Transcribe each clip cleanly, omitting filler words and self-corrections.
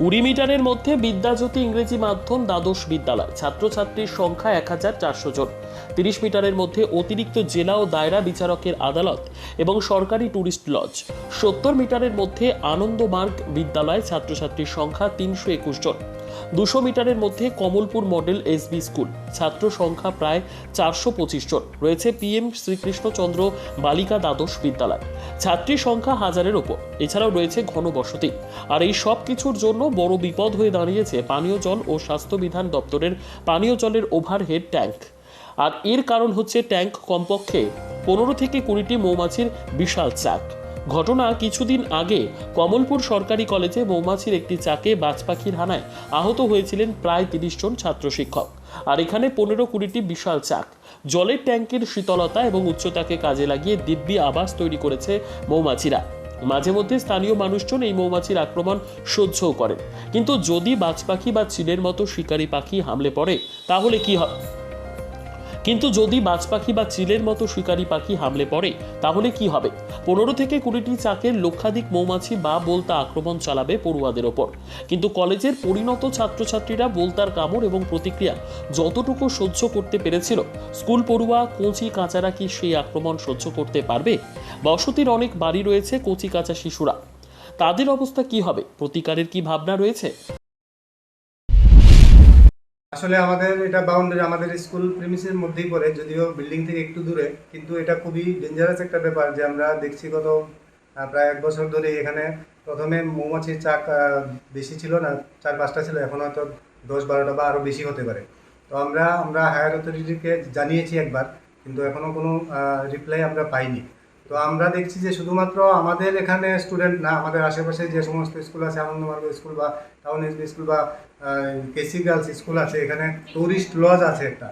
20 মিটারের মধ্যে বিদ্যাজ্যোতি ইংরেজি মাধ্যম দ্বাদশ বিদ্যালয়, ছাত্রছাত্রীর সংখ্যা 1400 জন। 30 মিটারের মধ্যে অতিরিক্ত জেলা ও দায়রা বিচারকের আদালত এবং সরকারি টুরিস্ট লজ। 70 মিটারের মধ্যে আনন্দমার্গ বিদ্যালয়, ছাত্রছাত্রীর সংখ্যা 321 জন। 200 মিটারের মধ্যে কমলপুর মডেল এসবি স্কুল, ছাত্র সংখ্যা প্রায় 425 জন। রয়েছে PM শ্রীকৃষ্ণচন্দ্র বালিকা দ্বাদশ বিদ্যালয়, ছাত্রী সংখ্যা 1000-এর ওপর। এছাড়াও রয়েছে ঘনবসতি। আর এই সব কিছুর জন্য বড় বিপদ হয়ে দাঁড়িয়েছে পানীয় জল ও স্বাস্থ্য বিধান দপ্তরের পানীয় জলের ওভারহেড ট্যাঙ্ক। আর এর কারণ হচ্ছে ট্যাঙ্ক কমপক্ষে 15 থেকে 20টি মৌমাছির বিশাল চাক। ঘটনা কিছুদিন আগে কমলপুর সরকারি কলেজে মৌমাছির একটি চাকে বাজ পাখির হানায় আহত হয়েছিলেন প্রায় 30 জন ছাত্র শিক্ষক। আর এখানে 15-20টি বিশাল চাক। জলের ট্যাঙ্কের শীতলতা এবং উচ্চতাকে কাজে লাগিয়ে দিব্যি আবাস তৈরি করেছে মৌমাছিরা। মাঝে মধ্যে স্থানীয় মানুষজন এই মৌমাছির আক্রমণ সহ্যও করেন। কিন্তু যদি বাজ পাখি বা চিলের মতো শিকারী পাখি হামলে পড়ে তাহলে কি হবে? 15 থেকে 20টি চাকের লক্ষাধিক মৌমাছি বা বোলতা আক্রমণ চালাবে পড়ুয়াদের ওপর। কিন্তু কলেজের পরিণত ছাত্রছাত্রীরা বোলতার কামড় এবং প্রতিক্রিয়া যতটুকু সহ্য করতে পেরেছিল, স্কুল পড়ুয়া কচি কাঁচারা কি সেই আক্রমণ সহ্য করতে পারবে? বসতির অনেক বাড়ি রয়েছে কচি কাঁচা শিশুরা, তাদের অবস্থা কি হবে? প্রতিকারের কি ভাবনা রয়েছে? আসলে আমাদের এটা বাউন্ডারি, আমাদের স্কুল প্রিমিসের মধ্যেই পড়ে, যদিও বিল্ডিং থেকে একটু দূরে, কিন্তু এটা খুবই ডেঞ্জারাস একটা ব্যাপার যে আমরা দেখছি গত প্রায় 1 বছর ধরে এখানে প্রথমে মৌমাছির চাক বেশি ছিল না, 4-5টা ছিল, এখন হয়তো 10-12টা বা আরও বেশি হতে পারে। তো আমরা হায়ার অথরিটিকে জানিয়েছি একবার, কিন্তু এখনও কোনো রিপ্লাই আমরা পাইনি। তো আমরা দেখছি যে শুধুমাত্র আমাদের এখানে স্টুডেন্ট না, আমাদের আশেপাশে যে সমস্ত স্কুল আছে, আনন্দমার্গ স্কুল বা টাউন এসবি স্কুল বা কেসি গার্লস স্কুল আছে, এখানে টুরিস্ট লজ আছে একটা,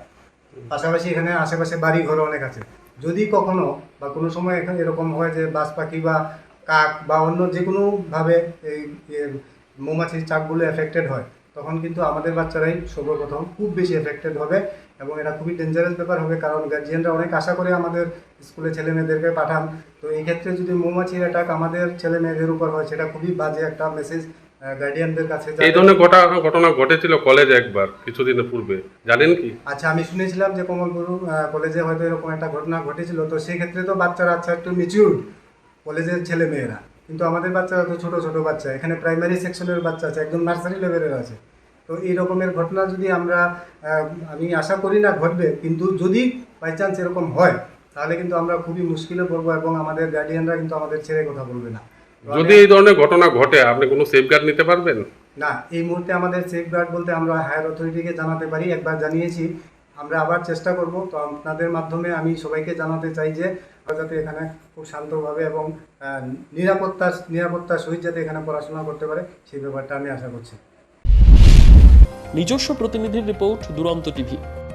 পাশাপাশি এখানে আশেপাশে বাড়ি ঘর অনেক আছে। যদি কখনো বা কোনো সময় এখানে এরকম হয় যে বাজ পাখি বা কাক বা অন্য যে কোনোভাবে এই মৌমাছির চাকগুলো এফেক্টেড হয়, তখন কিন্তু আমাদের বাচ্চারাই সর্বপ্রথম খুব বেশি এফেক্টেড হবে এবং এটা খুবই ডেঞ্জারাস ব্যাপার হবে, কারণ গার্জিয়ানরা অনেক আশা করে আমাদের স্কুলে ছেলে মেয়েদেরকে পাঠান। তো এই ক্ষেত্রে যদি মৌমাছির অ্যাটাক আমাদের ছেলে মেয়েদের উপর হয়, সেটা খুবই বাজে একটা মেসেজ গার্ডিয়ানদের কাছে। এই ধরনের ঘটনা ঘটেছিল কলেজে একবার কিছুদিনের পূর্বে, জানেন কি? আচ্ছা, আমি শুনেছিলাম যে কমলপুর কলেজে হয়তো এরকম একটা ঘটনা ঘটেছিল। তো সেই ক্ষেত্রে তো বাচ্চারা একটু ম্যাচিউরড কলেজের ছেলে মেয়েরা, কিন্তু আমাদের বাচ্চারা তো ছোট ছোট বাচ্চা, এখানে প্রাইমারি সেকশনের বাচ্চা আছে, একদম নার্সারি লেভেলের আছে। তো এই রকমের ঘটনা যদি আমি আশা করি না ঘটবে, কিন্তু যদি বাই চান্স এরকম হয়, তাহলে কিন্তু আমরা খুবই মুশকিলে পড়বো এবং আমাদের গার্ডিয়ানরা কিন্তু আমাদের ছেড়ে কথা বলবে না। যদি এই ধরনের ঘটনা ঘটে, আপনি কোনো সেফগার্ড নিতে পারবেন? না, এই মুহূর্তে আমাদের সেফগার্ড বলতে আমরা হায়ার অথরিটিকে জানাতে পারি, একবার জানিয়েছি, আমরা আবার চেষ্টা করব। তো আপনাদের মাধ্যমে আমি সবাইকে জানাতে চাই যে যাতে এখানে খুব শান্তভাবে এবং নিরাপত্তার সহিত যাতে এখানে পড়াশোনা করতে পারে, সেই ব্যাপারটা আমি আশা করছি। নিজস্ব প্রতিনিধির রিপোর্ট, দুরন্ত টিভি।